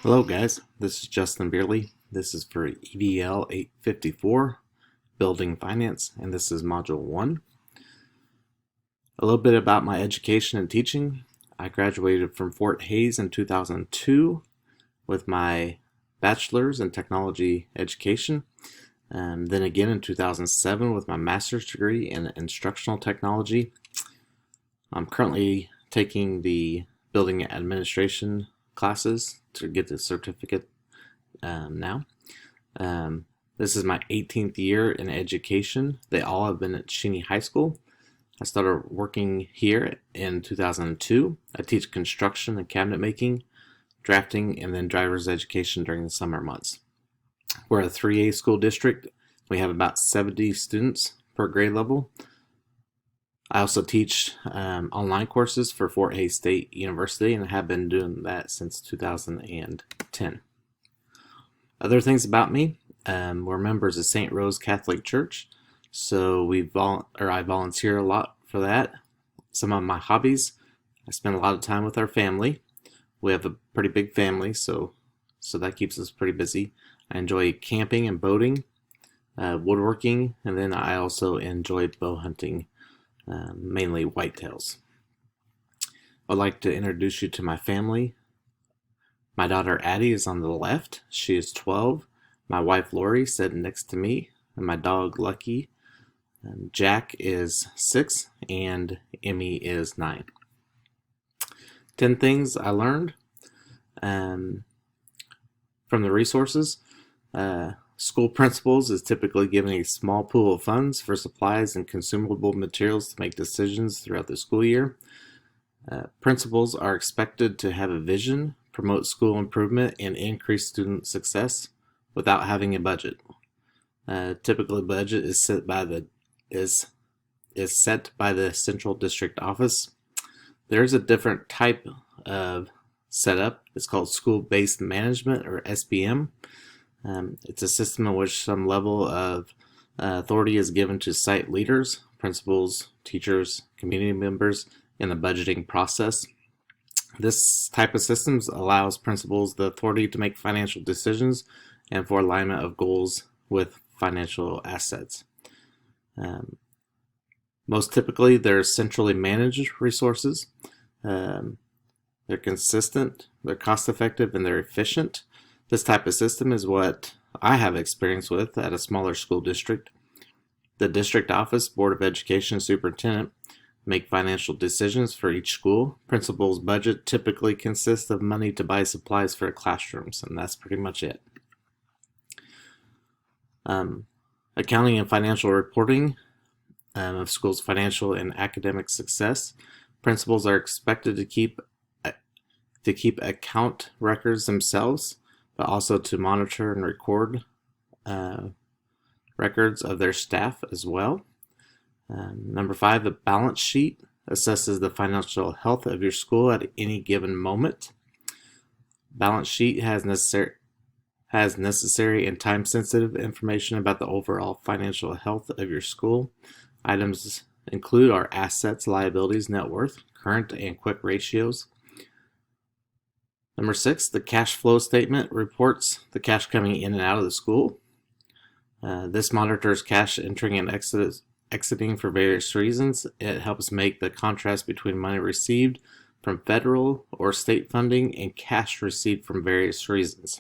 Hello guys, this is Justin Beerley. This is for EDL 854, Building Finance, and this is Module 1. A little bit about my education and teaching. I graduated from Fort Hays in 2002 with my bachelor's in technology education, and then again in 2007 with my master's degree in instructional technology. I'm currently taking the building administration classes to get the certificate now. This is my 18th year in education. They all have been at Cheney High School. I started working here in 2002. I teach construction and cabinet making, drafting, and then driver's education during the summer months. We're a 3A school district. We have about 70 students per grade level. I also teach online courses for Fort Hays State University and have been doing that since 2010. Other things about me, we're members of St. Rose Catholic Church, so I volunteer a lot for that. Some of my hobbies, I spend a lot of time with our family. We have a pretty big family, so that keeps us pretty busy. I enjoy camping and boating, woodworking, and then I also enjoy bow hunting, mainly whitetails. I'd like to introduce you to my family. My daughter Addie is on the left. She is 12. My wife Lori sitting next to me, and my dog Lucky. Jack is 6, and Emmy is 9. 10 things I learned from the resources. School principals is typically given a small pool of funds for supplies and consumable materials to make decisions throughout the school year. Principals are expected to have a vision, promote school improvement, and increase student success without having a budget. Typically, budget is set by the central district office. There is a different type of setup. It's called school-based management, or SBM. It's a system in which some level of authority is given to site leaders, principals, teachers, community members in the budgeting process. This type of systems allows principals the authority to make financial decisions and for alignment of goals with financial assets. Most typically, they're centrally managed resources. They're consistent, they're cost-effective, and they're efficient. This type of system is what I have experience with at a smaller school district. The district office, Board of Education, superintendent make financial decisions for each school. Principal's budget typically consists of money to buy supplies for classrooms, and that's pretty much it. Accounting and financial reporting of schools' financial and academic success. Principals are expected to keep account records themselves, but also to monitor and record records of their staff as well. Number 5, the balance sheet assesses the financial health of your school at any given moment. Balance sheet has necessary and time-sensitive information about the overall financial health of your school. Items include our assets, liabilities, net worth, current and quick ratios. Number 6, the cash flow statement reports the cash coming in and out of the school. This monitors cash entering and exiting for various reasons. It helps make the contrast between money received from federal or state funding and cash received from various reasons.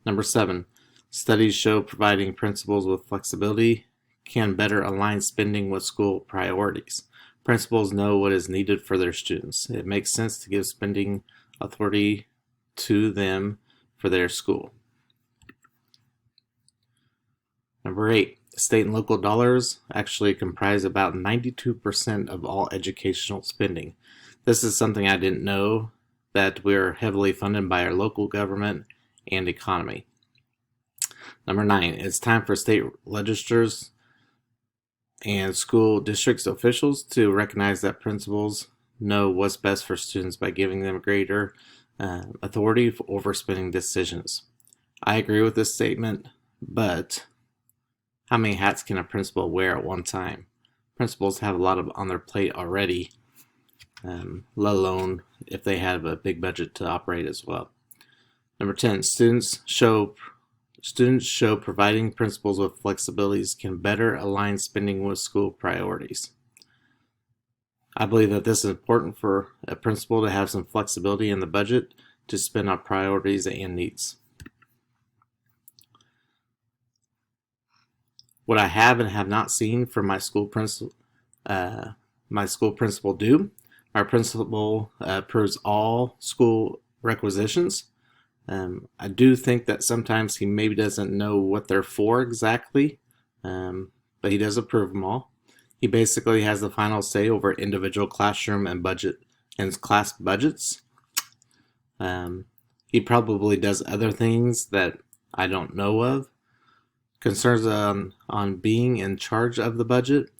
Number 7, studies show providing principals with flexibility can better align spending with school priorities. Principals know what is needed for their students. It makes sense to give spending authority to them for their school. Number 8, state and local dollars actually comprise about 92% of all educational spending. This is something I didn't know, that we're heavily funded by our local government and economy. Number 9, it's time for state legislatures and school districts officials to recognize that principals know what's best for students by giving them greater authority over spending decisions. I agree with this statement, but how many hats can a principal wear at one time? Principals have a lot on their plate already, let alone if they have a big budget to operate as well. Number 10, students show providing principals with flexibilities can better align spending with school priorities. I believe that this is important for a principal to have some flexibility in the budget to spend on priorities and needs. What I have and have not seen from my school principal do. My principal approves all school requisitions. I do think that sometimes he maybe doesn't know what they're for exactly, but he does approve them all. He basically has the final say over individual classroom and class budgets. He probably does other things that I don't know of. Concerns on being in charge of the budget.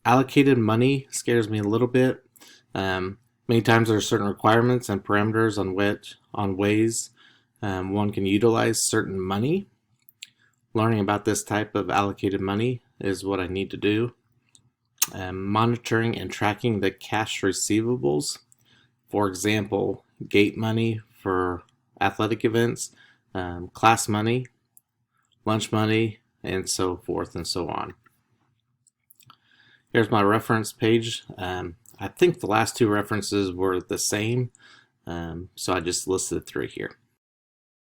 Allocated money scares me a little bit. Many times there are certain requirements and parameters on ways one can utilize certain money. Learning about this type of allocated money is what I need to do. Monitoring and tracking the cash receivables. For example, gate money for athletic events, class money, lunch money, and so forth and so on. Here's my reference page. I think the last two references were the same, so I just listed 3 here.